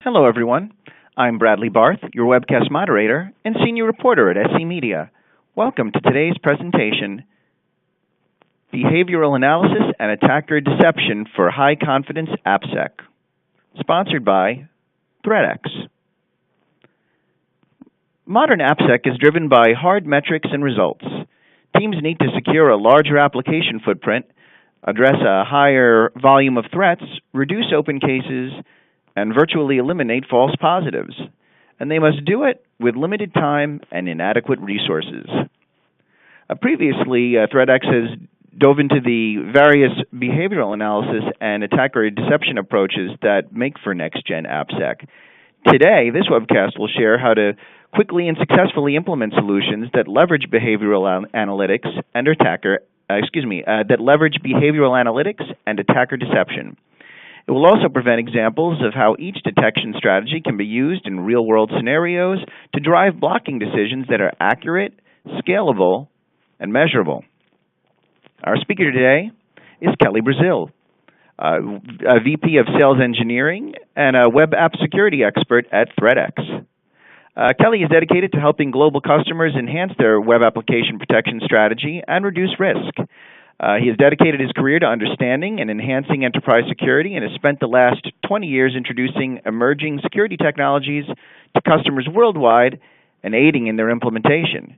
Hello, everyone. I'm Bradley Barth, your webcast moderator and senior reporter at SC Media. Welcome to today's presentation, Behavioral Analysis and Attacker Deception for High Confidence AppSec, sponsored by ThreadX. Modern AppSec is driven by hard metrics and results. Teams need to secure a larger application footprint, address a higher volume of threats, reduce open cases, and virtually eliminate false positives. And they must do it with limited time and inadequate resources. Previously, ThreadX has dove into the various behavioral analysis and attacker deception approaches that make for next-gen AppSec. Today, this webcast will share how to quickly and successfully implement solutions that leverage behavioral analytics and attacker deception. It will also present examples of how each detection strategy can be used in real-world scenarios to drive blocking decisions that are accurate, scalable, and measurable. Our speaker today is Kelly Brazil, a VP of Sales Engineering and a web app security expert at ThreadX. Kelly is dedicated to helping global customers enhance their web application protection strategy and reduce risk. He has dedicated his career to understanding and enhancing enterprise security and has spent the last 20 years introducing emerging security technologies to customers worldwide and aiding in their implementation.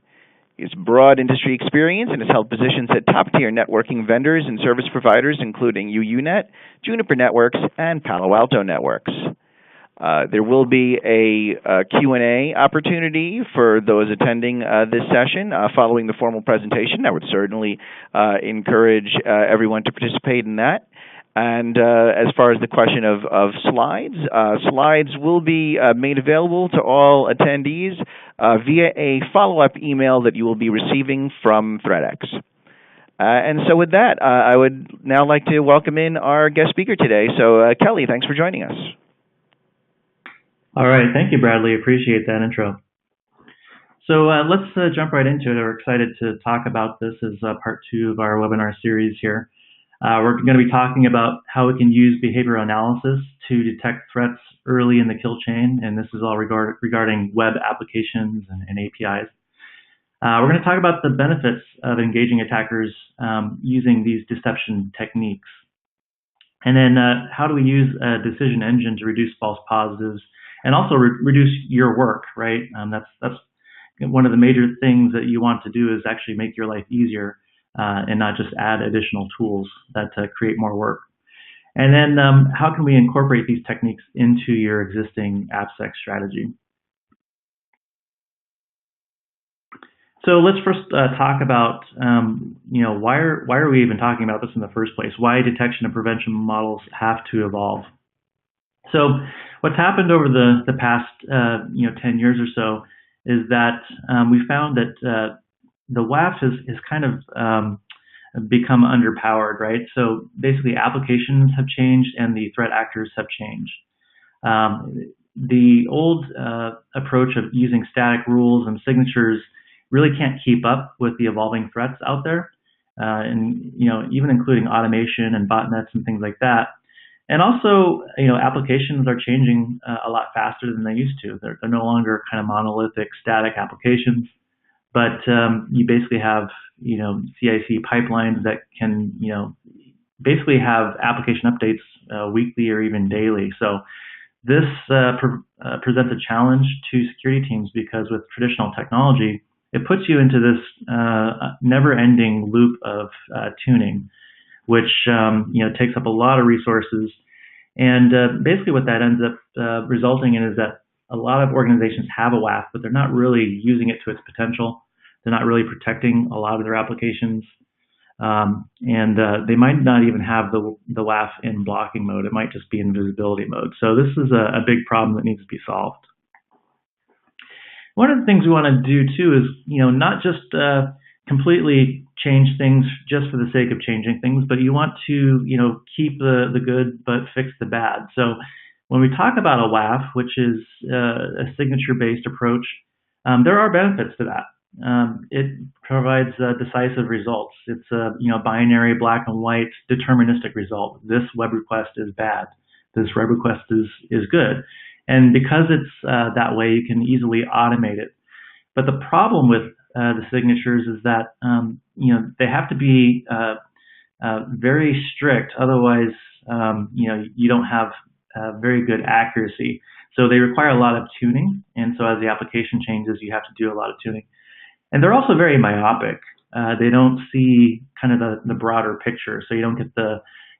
He has broad industry experience and has held positions at top-tier networking vendors and service providers, including UUNet, Juniper Networks, and Palo Alto Networks. There will be a Q&A opportunity for those attending this session following the formal presentation. I would certainly encourage everyone to participate in that. And as far as the question of slides, slides will be made available to all attendees via a follow-up email that you will be receiving from ThreadX. And so with that, I would now like to welcome in our guest speaker today. So Kelly, thanks for joining us. All right, thank you, Bradley. Appreciate that intro. So let's jump right into it. We're excited to talk about this as part 2 of our webinar series here. We're going to be talking about how we can use behavioral analysis to detect threats early in the kill chain, and this is all regarding web applications and APIs. We're going to talk about the benefits of engaging attackers using these deception techniques. And then how do we use a decision engine to reduce false positives and also reduce your work, right? That's one of the major things that you want to do is actually make your life easier and not just add additional tools that create more work. And then how can we incorporate these techniques into your existing AppSec strategy? So let's first talk about, why are we even talking about this in the first place? Why detection and prevention models have to evolve? So what's happened over the past 10 years or so is that we found that the WAF has kind of become underpowered, right? So basically applications have changed and the threat actors have changed. The old approach of using static rules and signatures really can't keep up with the evolving threats out there, and even including automation and botnets and things like that. And also, applications are changing a lot faster than they used to. They're no longer kind of monolithic, static applications, but you basically have, CI/CD pipelines that can, basically have application updates weekly or even daily. So this presents a challenge to security teams because with traditional technology, it puts you into this never-ending loop of tuning, which takes up a lot of resources. And basically what that ends up resulting in is that a lot of organizations have a WAF, but they're not really using it to its potential. They're not really protecting a lot of their applications. And they might not even have the WAF in blocking mode. It might just be in visibility mode. So this is a big problem that needs to be solved. One of the things we want to do too is, not just completely change things just for the sake of changing things, but you want to, keep the good but fix the bad. So when we talk about a WAF, which is a signature-based approach, there are benefits to that. It provides decisive results. It's a binary, black and white, deterministic result. This web request is bad. This web request is good. And because it's that way, you can easily automate it. But the problem with the signatures is that they have to be very strict. Otherwise, you don't have very good accuracy. So they require a lot of tuning. And so as the application changes, you have to do a lot of tuning. And they're also very myopic. They don't see kind of the broader picture. So you don't get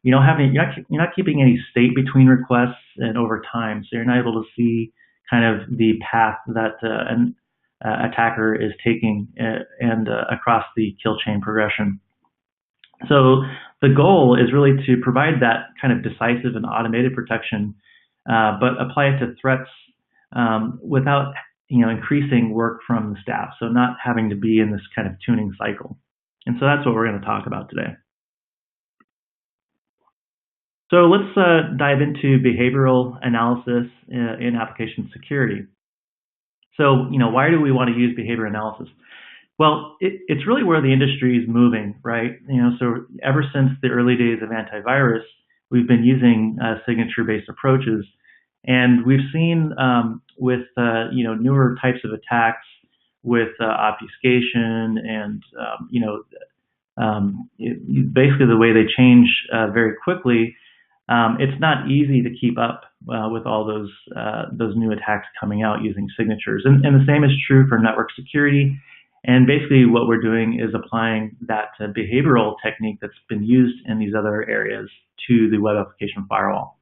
you're not keeping any state between requests and over time. So you're not able to see kind of the path that an attacker is taking and across the kill chain progression. So the goal is really to provide that kind of decisive and automated protection, but apply it to threats without increasing work from the staff. So not having to be in this kind of tuning cycle. And so that's what we're going to talk about today. So let's dive into behavioral analysis in application security. So, why do we want to use behavior analysis? Well, it's really where the industry is moving, right? So ever since the early days of antivirus, we've been using signature-based approaches, and we've seen with newer types of attacks with obfuscation and basically the way they change very quickly. It's not easy to keep up with all those new attacks coming out using signatures. And the same is true for network security. And basically what we're doing is applying that behavioral technique that's been used in these other areas to the web application firewall.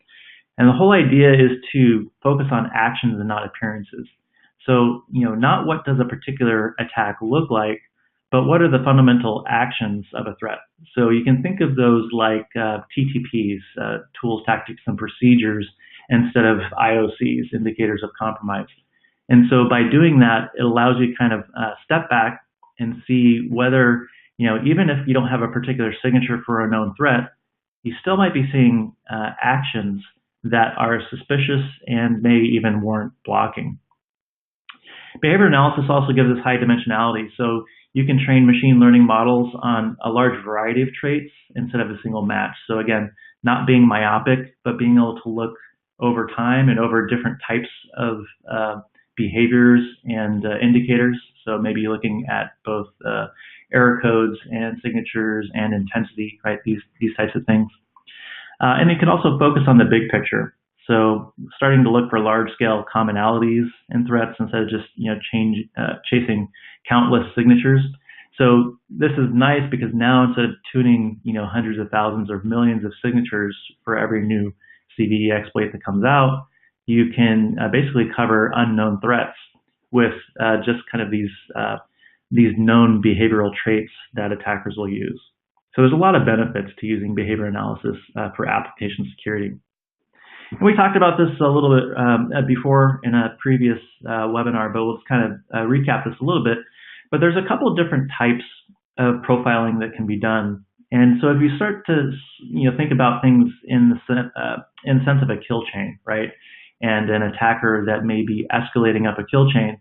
And the whole idea is to focus on actions and not appearances. So, not what does a particular attack look like, but what are the fundamental actions of a threat? So you can think of those like TTPs, tools, tactics, and procedures, instead of IOCs, indicators of compromise. And so by doing that, it allows you to kind of step back and see whether, even if you don't have a particular signature for a known threat, you still might be seeing actions that are suspicious and may even warrant blocking. Behavior analysis also gives us high dimensionality. So you can train machine learning models on a large variety of traits instead of a single match. So again, not being myopic, but being able to look over time and over different types of behaviors and indicators. So maybe looking at both error codes and signatures and intensity, right? These types of things. And it can also focus on the big picture. So starting to look for large-scale commonalities in threats instead of just chasing countless signatures. So this is nice because now instead of tuning hundreds of thousands or millions of signatures for every new CVE exploit that comes out, you can basically cover unknown threats with just kind of these known behavioral traits that attackers will use. So there's a lot of benefits to using behavior analysis for application security. And we talked about this a little bit before in a previous webinar, but we'll just kind of recap this a little bit. But there's a couple of different types of profiling that can be done. And so if you start to think about things in the sense of a kill chain, right, and an attacker that may be escalating up a kill chain,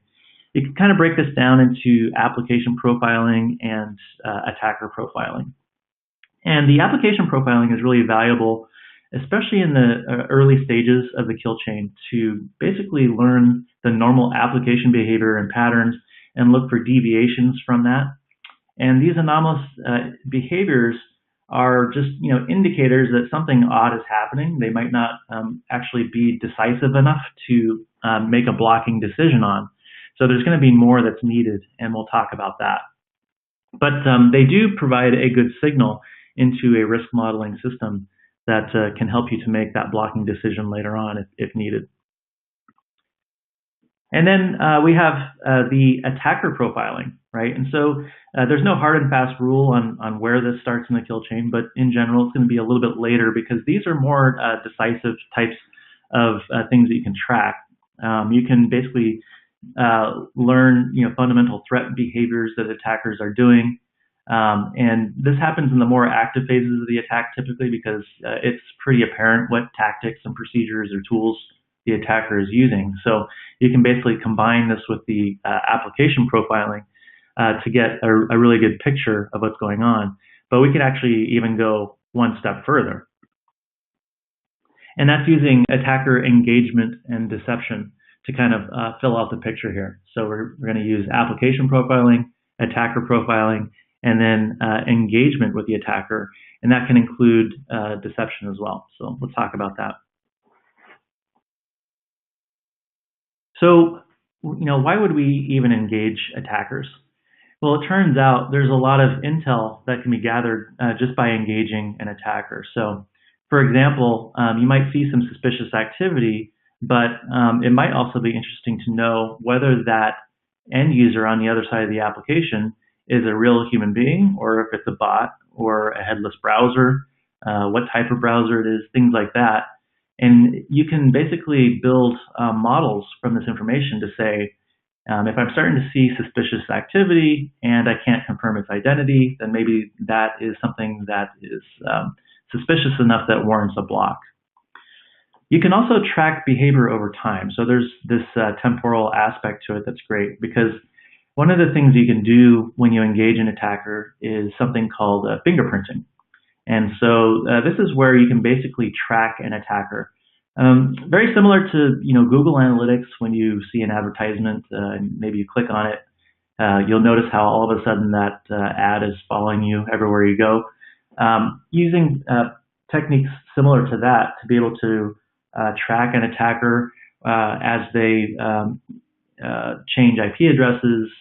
you can kind of break this down into application profiling and attacker profiling. And the application profiling is really valuable, especially in the early stages of the kill chain, to basically learn the normal application behavior and patterns and look for deviations from that. And these anomalous behaviors are just indicators that something odd is happening. They might not actually be decisive enough to make a blocking decision on. So there's going to be more that's needed, and we'll talk about that. But they do provide a good signal into a risk modeling system that can help you to make that blocking decision later on if needed. And then we have the attacker profiling, right? And so there's no hard and fast rule on where this starts in the kill chain, but in general, it's going to be a little bit later because these are more decisive types of things that you can track. You can basically learn, fundamental threat behaviors that attackers are doing. And this happens in the more active phases of the attack typically because it's pretty apparent what tactics and procedures or tools the attacker is using. So you can basically combine this with the application profiling to get a really good picture of what's going on. But we can actually even go one step further. And that's using attacker engagement and deception to kind of fill out the picture here. So we're going to use application profiling, attacker profiling, and then engagement with the attacker. And that can include deception as well. So let's talk about that. So, why would we even engage attackers? Well, it turns out there's a lot of intel that can be gathered just by engaging an attacker. So, for example, you might see some suspicious activity, but it might also be interesting to know whether that end user on the other side of the application is a real human being, or if it's a bot or a headless browser, what type of browser it is, things like that. And you can basically build models from this information to say, if I'm starting to see suspicious activity and I can't confirm its identity, then maybe that is something that is suspicious enough that warrants a block. You can also track behavior over time. So there's this temporal aspect to it that's great, because one of the things you can do when you engage an attacker is something called fingerprinting. And so this is where you can basically track an attacker. Very similar to Google Analytics. When you see an advertisement, maybe you click on it, you'll notice how all of a sudden that ad is following you everywhere you go. Using techniques similar to that to be able to track an attacker as they change IP addresses,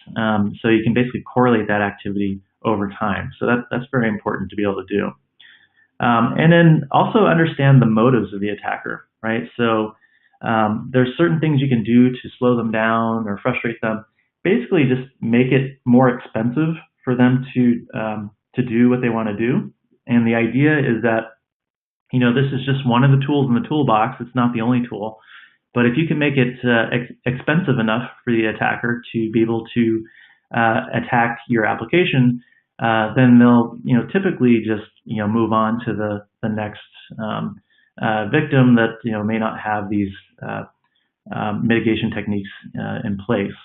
so you can basically correlate that activity over time. So that's very important to be able to do. And then also understand the motives of the attacker, right? So there's certain things you can do to slow them down or frustrate them. Basically, just make it more expensive for them to do what they want to do. And the idea is that this is just one of the tools in the toolbox. It's not the only tool. But if you can make it expensive enough for the attacker to be able to attack your application, then they'll typically just move on to the next victim that may not have these mitigation techniques in place.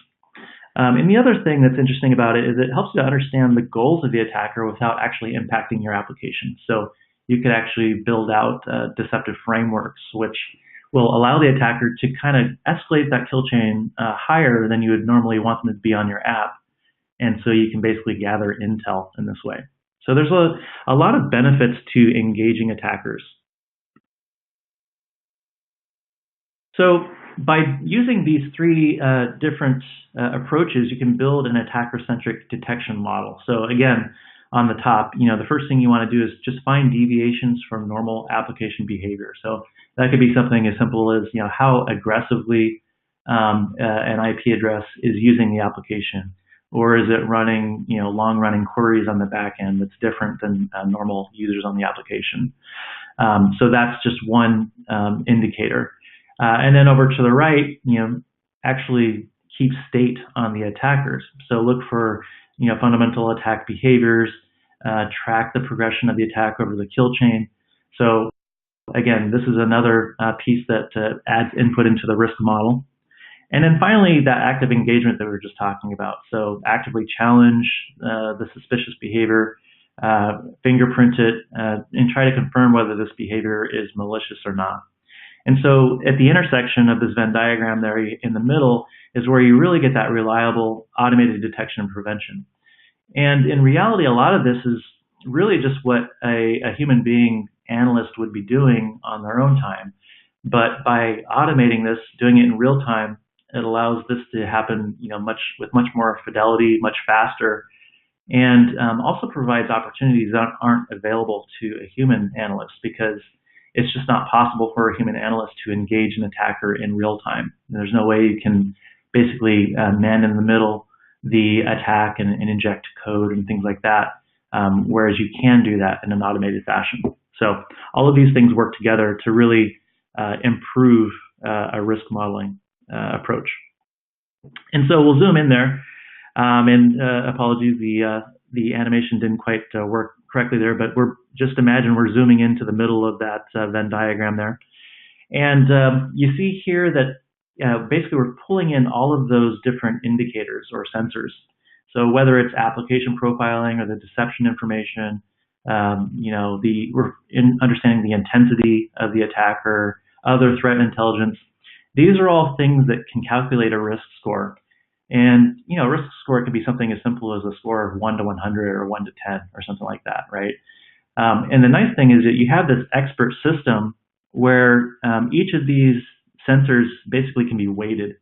And the other thing that's interesting about it is it helps you to understand the goals of the attacker without actually impacting your application. So you could actually build out deceptive frameworks which will allow the attacker to kind of escalate that kill chain higher than you would normally want them to be on your app. And so you can basically gather intel in this way. So there's a lot of benefits to engaging attackers. So by using these three different approaches, you can build an attacker-centric detection model. So again, on the top, the first thing you want to do is just find deviations from normal application behavior. So that could be something as simple as how aggressively an IP address is using the application, or is it running long-running queries on the back end that's different than normal users on the application. So that's just one indicator. And then over to the right, actually keep state on the attackers. So look for fundamental attack behaviors, track the progression of the attack over the kill chain. So again, this is another piece that adds input into the risk model. And then finally, that active engagement that we were just talking about. So actively challenge the suspicious behavior, fingerprint it, and try to confirm whether this behavior is malicious or not. And so at the intersection of this Venn diagram there in the middle is where you really get that reliable automated detection and prevention. And in reality, a lot of this is really just what a human being analyst would be doing on their own time. But by automating this, doing it in real time, it allows this to happen with much more fidelity, much faster, and also provides opportunities that aren't available to a human analyst, because it's just not possible for a human analyst to engage an attacker in real time. There's no way you can basically man in the middle the attack and inject code and things like that, whereas you can do that in an automated fashion. So all of these things work together to really improve a risk modeling approach. And so we'll zoom in there. And apologies, the animation didn't quite work correctly there, but imagine we're zooming into the middle of that Venn diagram there. And you see here that basically we're pulling in all of those different indicators or sensors. So whether it's application profiling or the deception information, we're understanding the intensity of the attacker, other threat intelligence. These are all things that can calculate a risk score. And, risk score can be something as simple as a score of 1 to 100 or 1 to 10 or something like that, right? And the nice thing is that you have this expert system where each of these sensors basically can be weighted.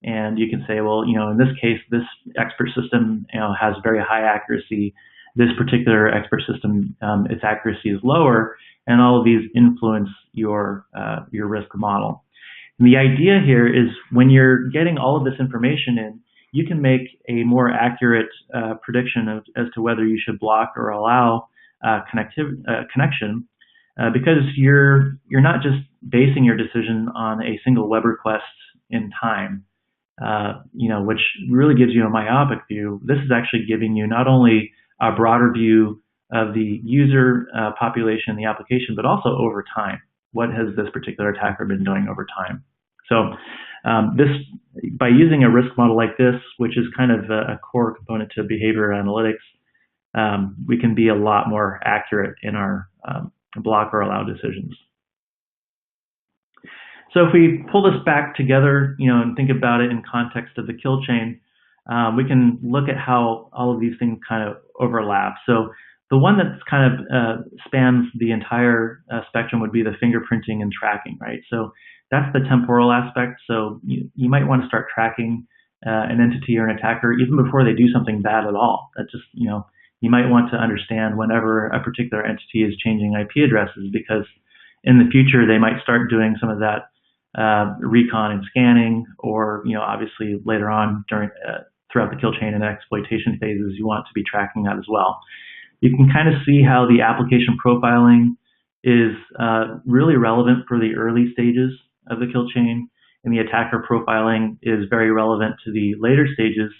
And you can say, well, in this case, this expert system has very high accuracy. This particular expert system, its accuracy is lower, and all of these influence your risk model. And the idea here is when you're getting all of this information in, you can make a more accurate prediction as to whether you should block or allow connection, because you're not just basing your decision on a single web request in time, which really gives you a myopic view. This is actually giving you not only a broader view of the user population, the application, but also over time. What has this particular attacker been doing over time? So by using a risk model like this, which is kind of a core component to behavior analytics, we can be a lot more accurate in our block or allow decisions. So if we pull this back together, and think about it in context of the kill chain, we can look at how all of these things kind of overlap. So the one that's kind of spans the entire spectrum would be the fingerprinting and tracking, right? So that's the temporal aspect. So you might want to start tracking an entity or an attacker even before they do something bad at all. That's just, you might want to understand whenever a particular entity is changing IP addresses, because in the future they might start doing some of that recon and scanning, or obviously later on throughout the kill chain and exploitation phases, you want to be tracking that as well. You can kind of see how the application profiling is really relevant for the early stages of the kill chain, and the attacker profiling is very relevant to the later stages,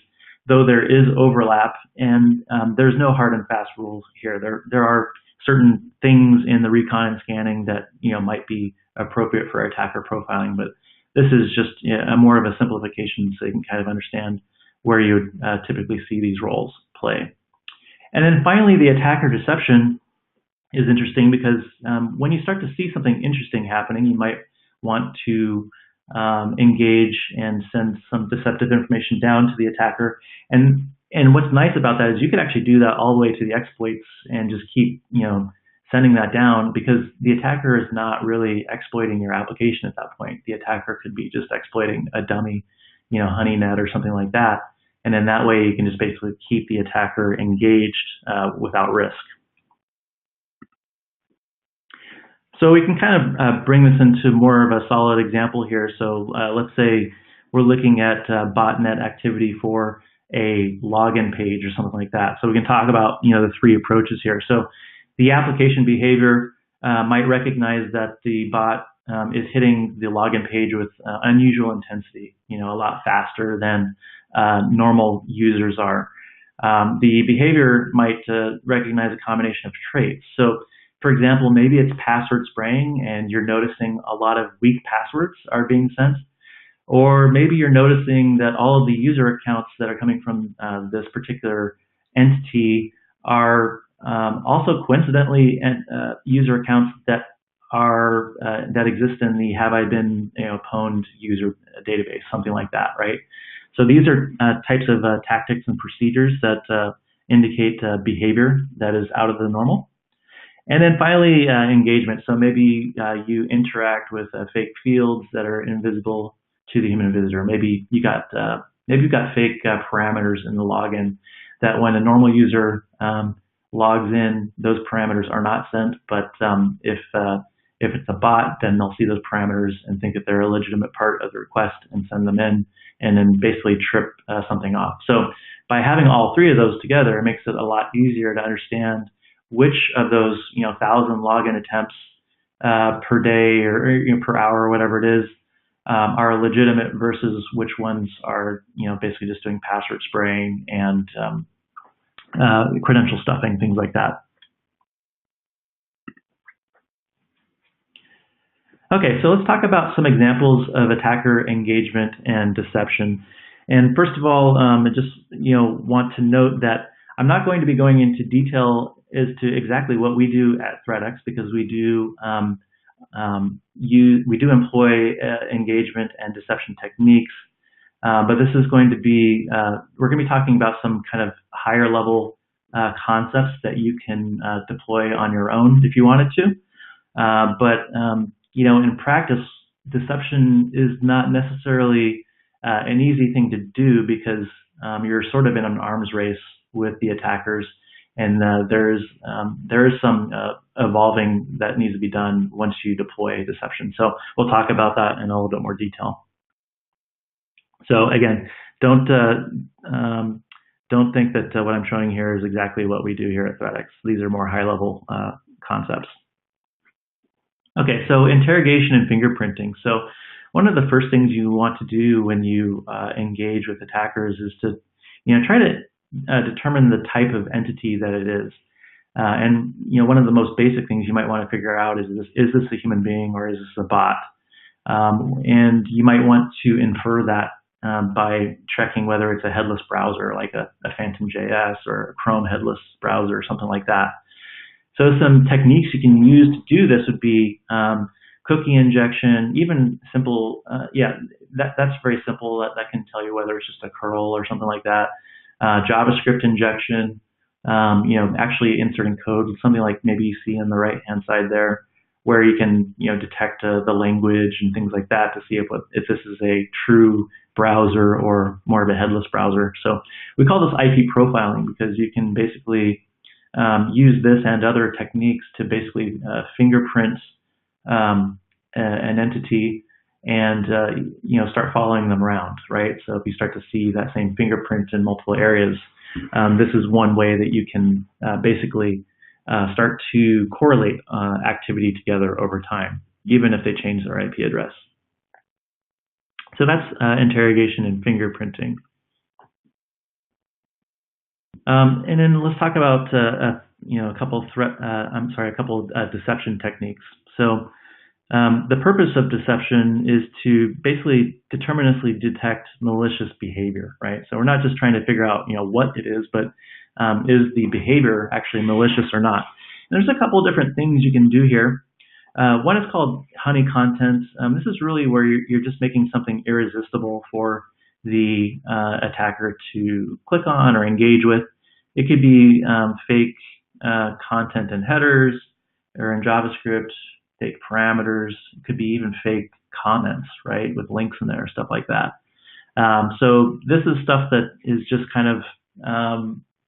though there is overlap, and there's no hard and fast rules here. There are certain things in the recon and scanning that might be appropriate for attacker profiling, but this is just a more of a simplification so you can kind of understand where you would typically see these roles play. And then finally, the attacker deception is interesting because when you start to see something interesting happening, you might want to engage and send some deceptive information down to the attacker. And what's nice about that is you could actually do that all the way to the exploits and just keep sending that down, because the attacker is not really exploiting your application at that point. The attacker could be just exploiting a dummy, honey net or something like that. And then that way you can just basically keep the attacker engaged without risk. So we can kind of bring this into more of a solid example here. So let's say we're looking at botnet activity for a login page or something like that. So we can talk about the three approaches here. So the application behavior might recognize that the bot is hitting the login page with unusual intensity, a lot faster than normal users are. The behavior might recognize a combination of traits. So, for example, maybe it's password spraying and you're noticing a lot of weak passwords are being sent. Or maybe you're noticing that all of the user accounts that are coming from this particular entity are also coincidentally user accounts that are that exist in the have I been pwned user database, something like that, right? So these are types of tactics and procedures that indicate behavior that is out of the normal. And then finally, engagement. So maybe you interact with fake fields that are invisible to the human visitor. Maybe you got fake parameters in the login that when a normal user logs in, those parameters are not sent. But if it's a bot, then they'll see those parameters and think that they're a legitimate part of the request and send them in, and then basically trip something off. So by having all three of those together, it makes it a lot easier to understand which of those 1,000 login attempts per day or per hour or whatever it is are legitimate versus which ones are basically just doing password spraying and credential stuffing, things like that. Okay, so let's talk about some examples of attacker engagement and deception. And first of all, I just want to note that I'm not going to be going into detail as to exactly what we do at ThreatX, because we do we do employ engagement and deception techniques, but this is going to be, we're going to be talking about some kind of higher level concepts that you can deploy on your own if you wanted to. In practice, deception is not necessarily an easy thing to do because you're sort of in an arms race with the attackers, and there is some evolving that needs to be done once you deploy deception. So we'll talk about that in a little bit more detail. So again, don't think that what I'm showing here is exactly what we do here at ThreadX. These are more high-level concepts. Okay, so interrogation and fingerprinting. So one of the first things you want to do when you engage with attackers is to try to determine the type of entity that it is. And one of the most basic things you might want to figure out is this a human being or is this a bot? And you might want to infer that by checking whether it's a headless browser like a Phantom.js or a Chrome headless browser or something like that. So some techniques you can use to do this would be cookie injection, even simple, that's very simple. That can tell you whether it's just a curl or something like that. JavaScript injection, actually inserting code, something like maybe you see on the right-hand side there, where you can, detect the language and things like that to see if this is a true browser or more of a headless browser. So we call this IP profiling because you can basically use this and other techniques to basically fingerprint an entity and start following them around, right? So if you start to see that same fingerprint in multiple areas, this is one way that you can basically start to correlate activity together over time, even if they change their IP address. So that's interrogation and fingerprinting. And then let's talk about a couple deception techniques. So the purpose of deception is to basically deterministically detect malicious behavior, right? So we're not just trying to figure out what it is, but is the behavior actually malicious or not? And there's a couple of different things you can do here. One is called honey content. This is really where you're just making something irresistible for the attacker to click on or engage with. It could be fake content in headers or in JavaScript, fake parameters. It could be even fake comments, right, with links in there, stuff like that. So this is stuff that is just kind of,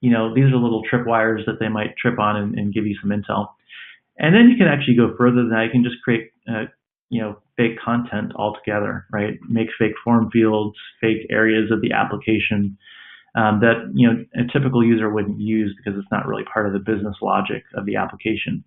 these are little tripwires that they might trip on and give you some intel. And then you can actually go further than that. You can just create, fake content altogether, right? Make fake form fields, fake areas of the application that, a typical user wouldn't use because it's not really part of the business logic of the application.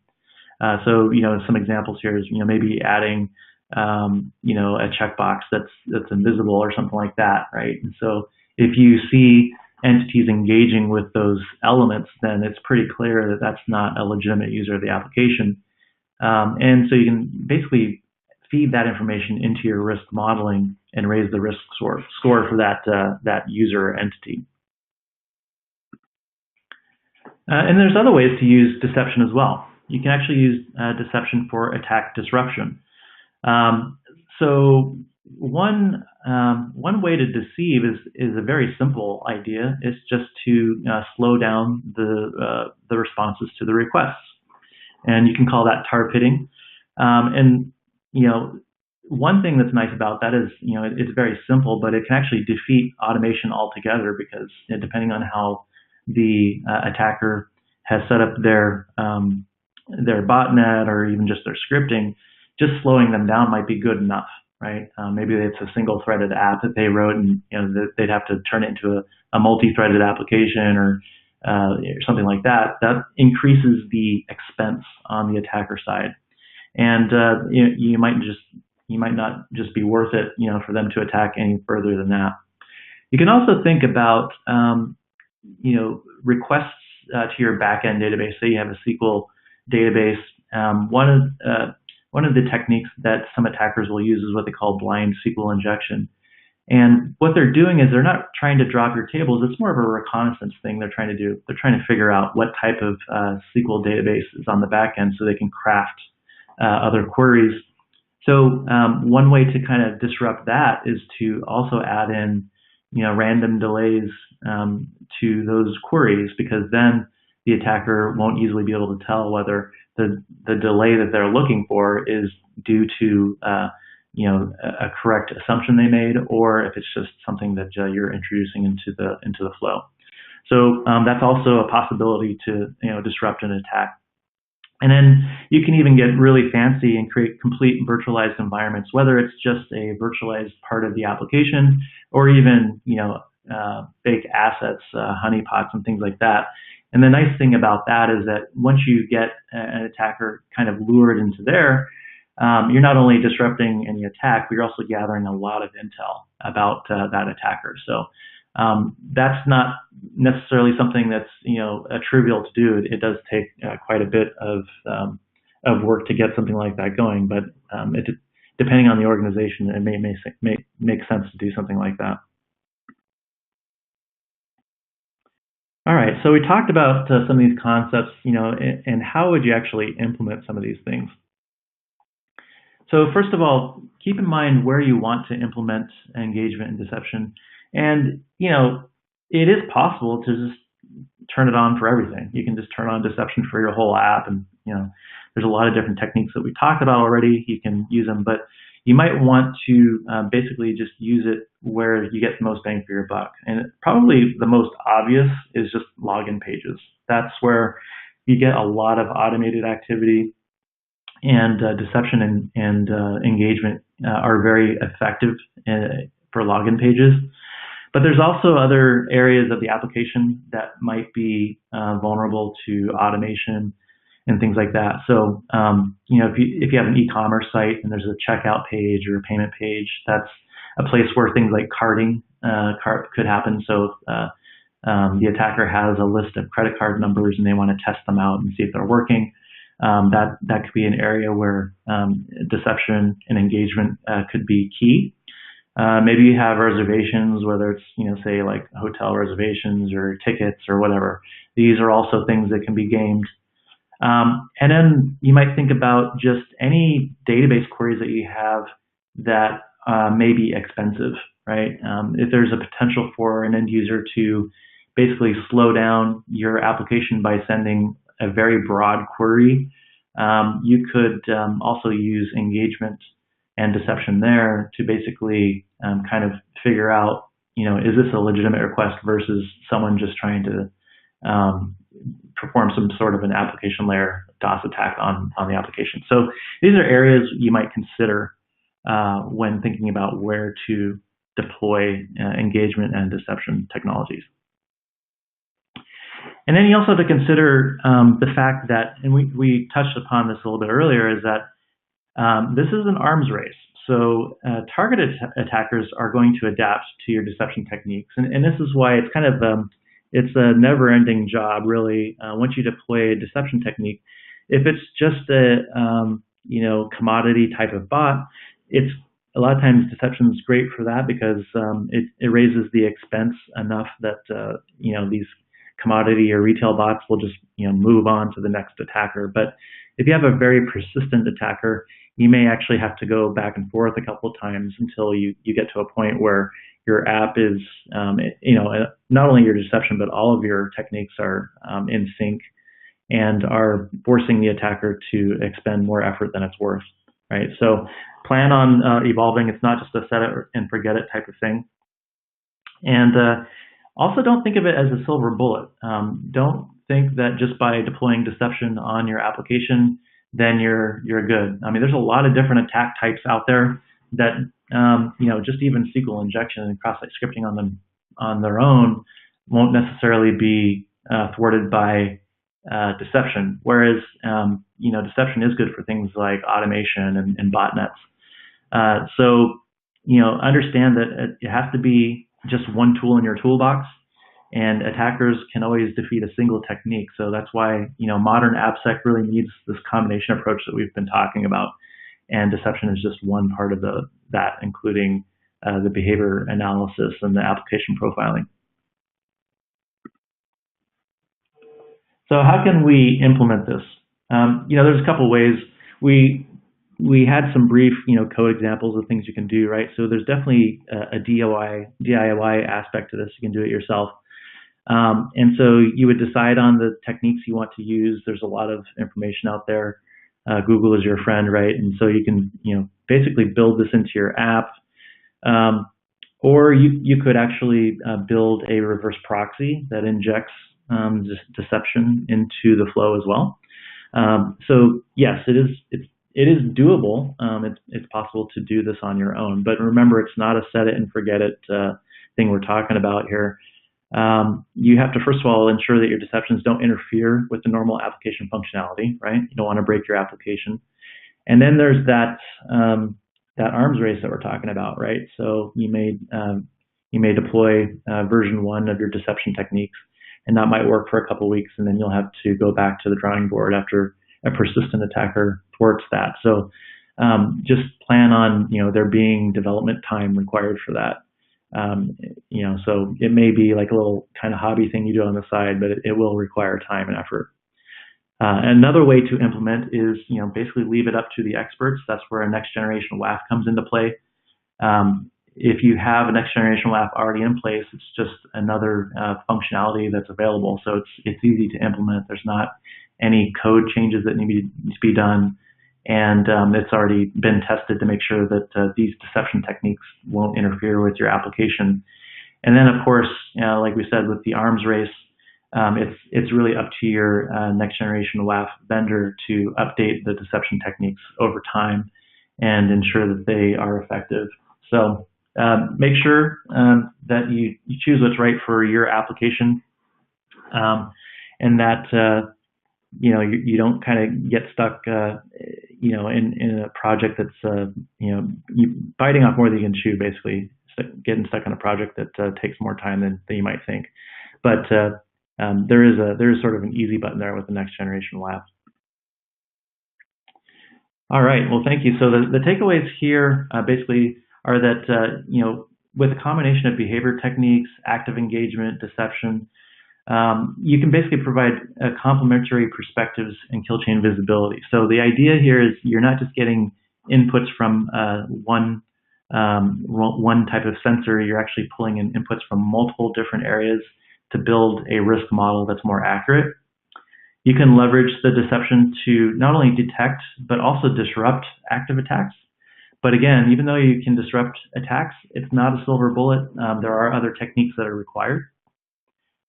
So, some examples here is, maybe adding, a checkbox that's invisible or something like that, right? And so if you see entities engaging with those elements, then it's pretty clear that that's not a legitimate user of the application. And so you can basically feed that information into your risk modeling and raise the risk score for that user entity. And there's other ways to use deception as well. You can actually use deception for attack disruption. So one way to deceive is a very simple idea. It's just to slow down the responses to the requests, and you can call that tar pitting. And one thing that's nice about that is it's very simple, but it can actually defeat automation altogether because depending on how the attacker has set up their botnet or even just their scripting, just slowing them down might be good enough, right? Maybe it's a single-threaded app that they wrote, and they'd have to turn it into a multi-threaded application or something like that. That increases the expense on the attacker side, and you might not just be worth it, for them to attack any further than that. You can also think about requests to your backend database. Say you have a SQL database. One of the techniques that some attackers will use is what they call blind SQL injection. And what they're doing is they're not trying to drop your tables. It's more of a reconnaissance thing they're trying to do. They're trying to figure out what type of SQL database is on the back end so they can craft other queries So one way to kind of disrupt that is to also add in, random delays to those queries, because then the attacker won't easily be able to tell whether the delay that they're looking for is due to a correct assumption they made, or if it's just something that you're introducing into the flow. So that's also a possibility to disrupt an attack. And then you can even get really fancy and create complete virtualized environments, whether it's just a virtualized part of the application, or even fake assets, honeypots, and things like that. And the nice thing about that is that once you get an attacker kind of lured into there, you're not only disrupting any attack, but you're also gathering a lot of intel about that attacker. So that's not necessarily something that's trivial to do. It does take quite a bit of work to get something like that going, but depending on the organization, it may make sense to do something like that. All right, so we talked about some of these concepts, and how would you actually implement some of these things? So first of all, keep in mind where you want to implement engagement and deception. And, it is possible to just turn it on for everything. You can just turn on deception for your whole app. And, there's a lot of different techniques that we talked about already. You can use them, but you might want to basically just use it where you get the most bang for your buck. And probably the most obvious is just login pages. That's where you get a lot of automated activity, and deception and engagement are very effective for login pages. But there's also other areas of the application that might be vulnerable to automation and things like that. So, if you have an e-commerce site and there's a checkout page or a payment page, that's a place where things like carding could happen. So, the attacker has a list of credit card numbers and they want to test them out and see if they're working. That could be an area where deception and engagement could be key. Maybe you have reservations, whether it's, say like hotel reservations or tickets or whatever. These are also things that can be gamed. And then you might think about just any database queries that you have that may be expensive, right? If there's a potential for an end user to basically slow down your application by sending a very broad query, you could also use engagement and deception there to basically kind of figure out, is this a legitimate request versus someone just trying to perform some sort of an application layer DOS attack on the application. So these are areas you might consider when thinking about where to deploy engagement and deception technologies. And then you also have to consider the fact that, and we touched upon this a little bit earlier, is that this is an arms race. So targeted attackers are going to adapt to your deception techniques. And this is why it's kind of, it's a never-ending job, really. Once you deploy a deception technique, if it's just a, commodity type of bot, it's a lot of times deception is great for that because it raises the expense enough that, these commodity or retail bots will just move on to the next attacker. But if you have a very persistent attacker, you may actually have to go back and forth a couple of times until you get to a point where your app is, not only your deception, but all of your techniques are in sync and are forcing the attacker to expend more effort than it's worth, right? So plan on evolving. It's not just a set it and forget it type of thing. And also, don't think of it as a silver bullet. Don't think that just by deploying deception on your application, then you're good. I mean, there's a lot of different attack types out there that, just even SQL injection and cross-site scripting on their own won't necessarily be thwarted by deception. Whereas, deception is good for things like automation and botnets. So, understand that it has to be just one tool in your toolbox, and attackers can always defeat a single technique. So that's why, modern AppSec really needs this combination approach that we've been talking about. And deception is just one part of that, including the behavior analysis and the application profiling. So how can we implement this? There's a couple ways. We we had some brief, code examples of things you can do, right? So there's definitely a DIY aspect to this. You can do it yourself. And so you would decide on the techniques you want to use. There's a lot of information out there. Google is your friend, right? And so you can, basically build this into your app. Or you could actually build a reverse proxy that injects deception into the flow as well. So yes, it is doable. It's possible to do this on your own, but remember, it's not a set it and forget it thing we're talking about here. You have to, first of all, ensure that your deceptions don't interfere with the normal application functionality, right? You don't want to break your application. And then there's that arms race that we're talking about, right? So you may deploy version 1 of your deception techniques, and that might work for a couple of weeks, and then you'll have to go back to the drawing board after a persistent attacker thwarts that. So just plan on there being development time required for that. So it may be like a little kind of hobby thing you do on the side, but it will require time and effort. Another way to implement is, basically leave it up to the experts. That's where a next generation WAF comes into play. If you have a next generation WAF already in place, it's just another functionality that's available. So it's easy to implement. There's not any code changes that need to be done. And it's already been tested to make sure that these deception techniques won't interfere with your application. And then, of course, like we said with the arms race, it's really up to your next generation WAF vendor to update the deception techniques over time and ensure that they are effective. So make sure that you choose what's right for your application, and that you don't kind of get stuck in a project that's you biting off more than you can chew, basically getting stuck on a project that takes more time than you might think. But there is sort of an easy button there with the next generation WAF. All right, well, thank you. So the takeaways here basically are that with a combination of behavior techniques, active engagement, deception, you can basically provide complementary perspectives and kill chain visibility. So the idea here is you're not just getting inputs from one type of sensor. You're actually pulling in inputs from multiple different areas to build a risk model that's more accurate. You can leverage the deception to not only detect but also disrupt active attacks. But again, even though you can disrupt attacks, it's not a silver bullet. There are other techniques that are required.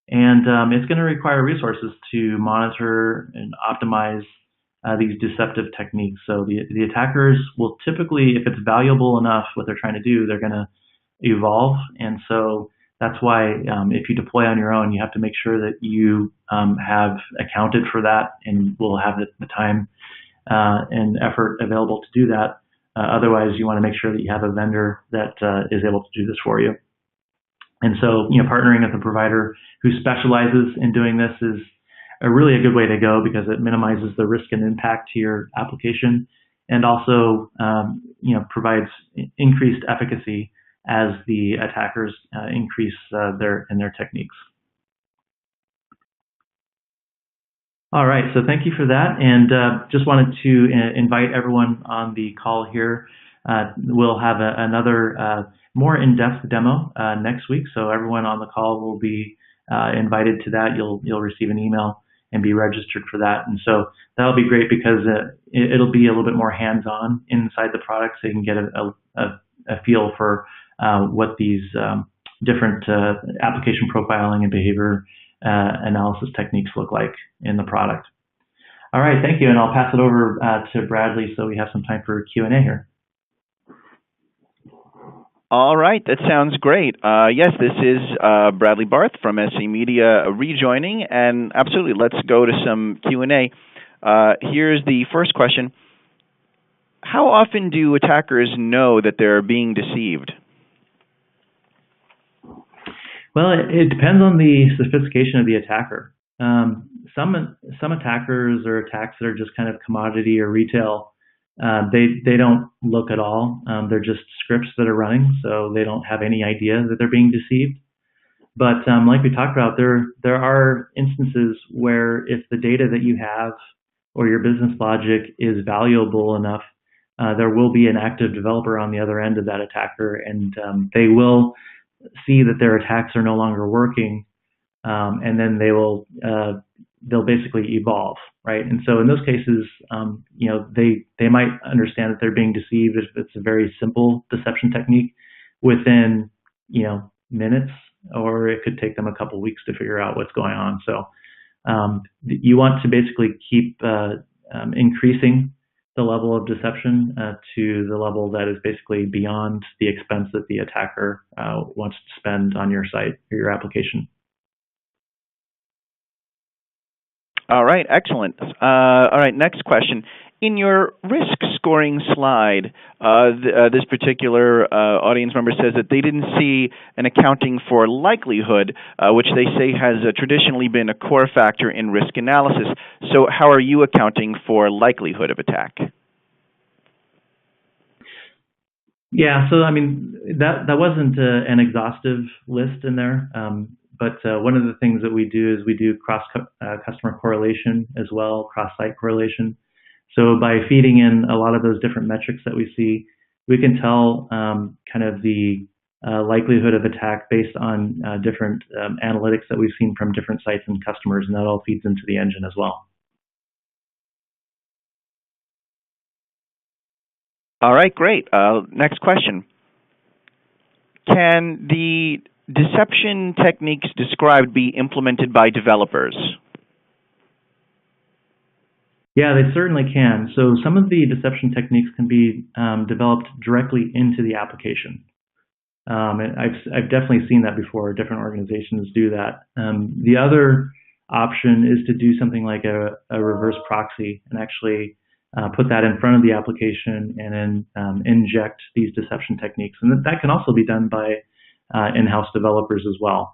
And it's going to require resources to monitor and optimize these deceptive techniques. So the attackers will typically, if it's valuable enough what they're trying to do, they're going to evolve. And so that's why if you deploy on your own, you have to make sure that you have accounted for that and will have the time and effort available to do that. Otherwise, you want to make sure that you have a vendor that is able to do this for you. And so, partnering with a provider who specializes in doing this is really a good way to go because it minimizes the risk and impact to your application, and also, provides increased efficacy as the attackers increase their techniques. All right, so thank you for that, and just wanted to invite everyone on the call here. We'll have another more in-depth demo next week, so everyone on the call will be invited to that. You'll receive an email and be registered for that, and so that'll be great because it'll be a little bit more hands-on inside the product, so you can get a feel for what these different application profiling and behavior analysis techniques look like in the product. All right, thank you, and I'll pass it over to Bradley so we have some time for Q&A here. All right, that sounds great. Yes, this is Bradley Barth from SC Media rejoining, and absolutely, let's go to some Q&A. Here's the first question. How often do attackers know that they're being deceived? Well, it depends on the sophistication of the attacker. Some attackers or attacks that are just kind of commodity or retail, they don't look at all. They're just scripts that are running, so they don't have any idea that they're being deceived. But like we talked about, there are instances where if the data that you have or your business logic is valuable enough there will be an active developer on the other end of that attacker, and they will see that their attacks are no longer working, and then they'll basically evolve, right? And so in those cases, they might understand that they're being deceived if it's a very simple deception technique within minutes, or it could take them a couple weeks to figure out what's going on. So you want to basically keep increasing the level of deception to the level that is basically beyond the expense that the attacker wants to spend on your site or your application. All right, excellent. All right, next question. In your risk scoring slide, this particular audience member says that they didn't see an accounting for likelihood, which they say has traditionally been a core factor in risk analysis. So how are you accounting for likelihood of attack? Yeah, so I mean, that wasn't an exhaustive list in there. But one of the things that we do is we do cross-customer correlation as well, cross-site correlation. So by feeding in a lot of those different metrics that we see, we can tell kind of the likelihood of attack based on different analytics that we've seen from different sites and customers, and that all feeds into the engine as well. All right, great. Next question. Can the deception techniques described be implemented by developers? Yeah, they certainly can. So some of the deception techniques can be developed directly into the application. And I've definitely seen that before. Different organizations do that. The other option is to do something like a reverse proxy and actually put that in front of the application and then inject these deception techniques. And that can also be done by in-house developers as well.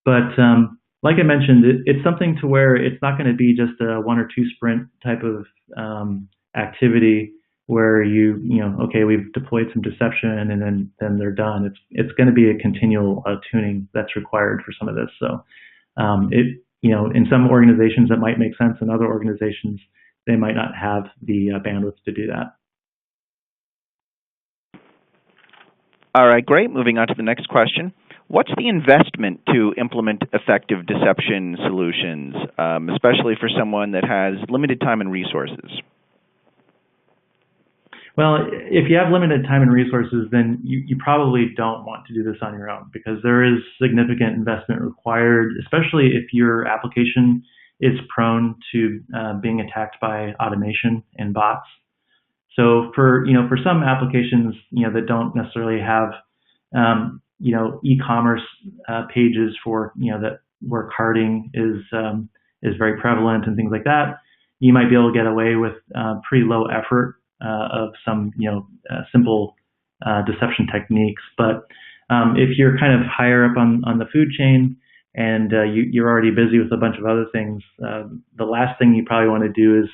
But like I mentioned, it's something to where it's not going to be just a 1 or 2 sprint type of activity where okay, we've deployed some deception and then they're done. It's going to be a continual tuning that's required for some of this. So in some organizations that might make sense. In other organizations, they might not have the bandwidth to do that. All right, great. Moving on to the next question. What's the investment to implement effective deception solutions, especially for someone that has limited time and resources? Well, if you have limited time and resources, then you probably don't want to do this on your own, because there is significant investment required, especially if your application is prone to being attacked by automation and bots. So for some applications that don't necessarily have e-commerce pages for that where carding is very prevalent and things like that, you might be able to get away with pretty low effort of some simple deception techniques. But if you're kind of higher up on the food chain and you're already busy with a bunch of other things, the last thing you probably want to do is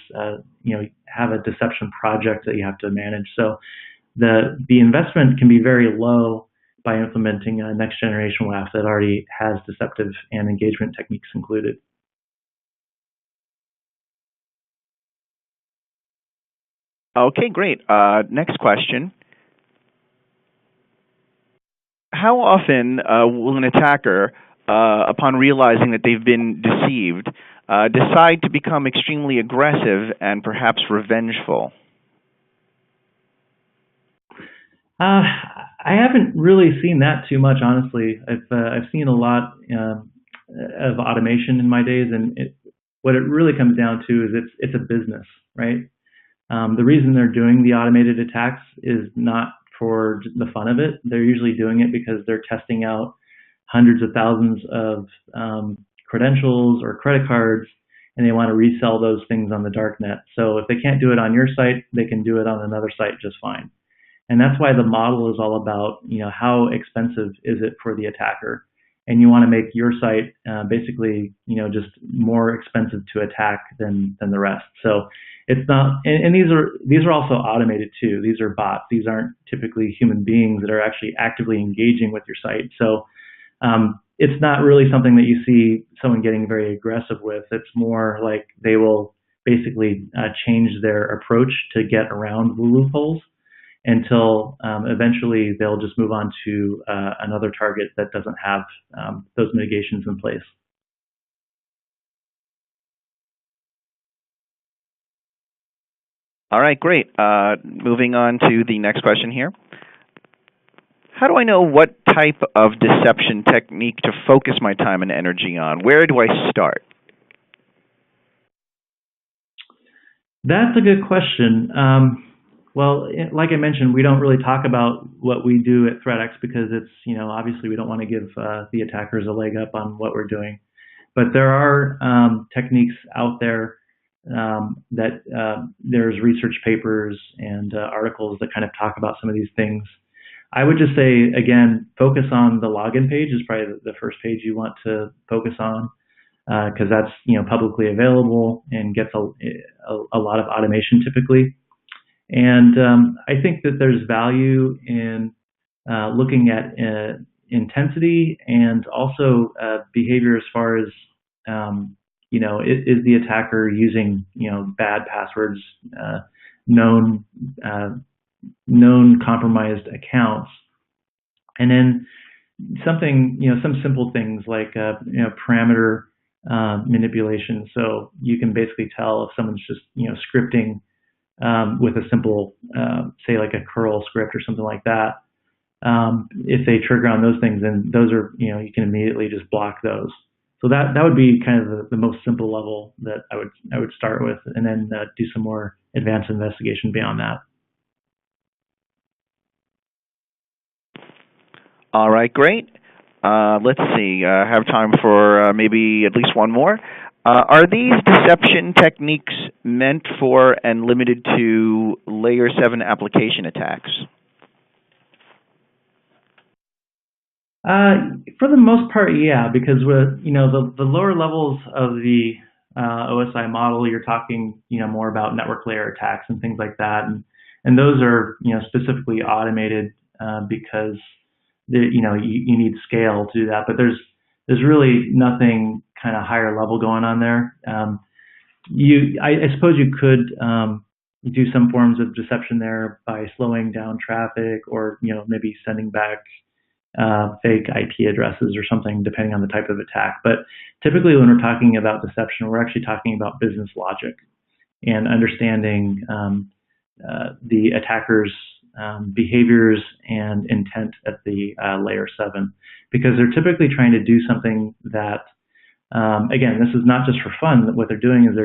have a deception project that you have to manage. So the investment can be very low by implementing a next generation WAF that already has deceptive and engagement techniques included. Okay, great. Next question. How often will an attacker, upon realizing that they've been deceived, decide to become extremely aggressive and perhaps revengeful? I haven't really seen that too much, honestly. I've seen a lot of automation in my days, and what it really comes down to is it's a business, right? The reason they're doing the automated attacks is not for the fun of it. They're usually doing it because they're testing out hundreds of thousands of credentials or credit cards, and they want to resell those things on the darknet. So if they can't do it on your site, they can do it on another site just fine. And that's why the model is all about, how expensive is it for the attacker? And you want to make your site basically, just more expensive to attack than the rest. So it's not, and these are also automated too. These are bots. These aren't typically human beings that are actually actively engaging with your site. So it's not really something that you see someone getting very aggressive with. It's more like they will basically change their approach to get around the loopholes. until eventually they'll just move on to another target that doesn't have those mitigations in place. All right, great. Moving on to the next question here. How do I know what type of deception technique to focus my time and energy on? Where do I start? That's a good question. Well, like I mentioned, we don't really talk about what we do at ThreadX because it's, obviously we don't want to give the attackers a leg up on what we're doing. But there are techniques out there that there's research papers and articles that kind of talk about some of these things. I would just say, again, focus on the login page is probably the first page you want to focus on because that's publicly available and gets a lot of automation typically. And I think that there's value in looking at intensity and also behavior as far as is the attacker using bad passwords, known compromised accounts, and then something some simple things like parameter manipulation. So you can basically tell if someone's just scripting with a simple say like a curl script or something like that. If they trigger on those things, then those are you can immediately just block those. So that would be kind of the most simple level that I would start with, and then do some more advanced investigation beyond that. All right, great. Let's see. I have time for maybe at least one more. Are these deception techniques meant for and limited to Layer 7 application attacks? For the most part, yeah, because with the lower levels of the OSI model, you're talking more about network layer attacks and things like that, and those are specifically automated because you need scale to do that. But there's really nothing kind of higher level going on there. I suppose you could do some forms of deception there by slowing down traffic or maybe sending back fake IP addresses or something, depending on the type of attack. But typically when we're talking about deception, we're actually talking about business logic and understanding the attacker's behaviors and intent at the layer 7, because they're typically trying to do something that, again, this is not just for fun. What they're doing is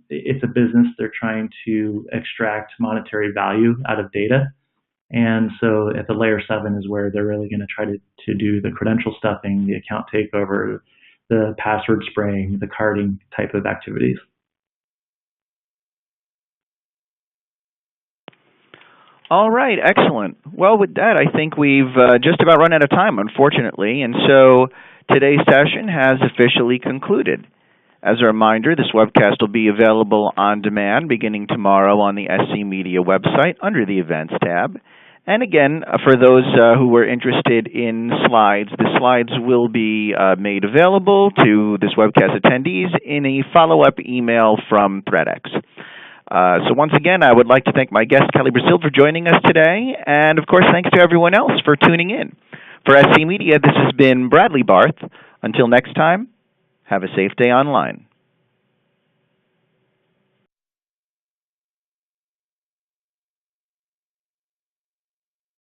it's a business, they're trying to extract monetary value out of data. And so at the layer 7 is where they're really going to try to do the credential stuffing, the account takeover, the password spraying, the carding type of activities. All right, excellent. Well, with that, I think we've just about run out of time, unfortunately, and so today's session has officially concluded. As a reminder, this webcast will be available on demand beginning tomorrow on the SC Media website under the Events tab. And again, for those who were interested in slides, the slides will be made available to this webcast attendees in a follow-up email from ThreadX. So once again, I would like to thank my guest, Kelly Brasil, for joining us today. And, of course, thanks to everyone else for tuning in. For SC Media, this has been Bradley Barth. Until next time, have a safe day online.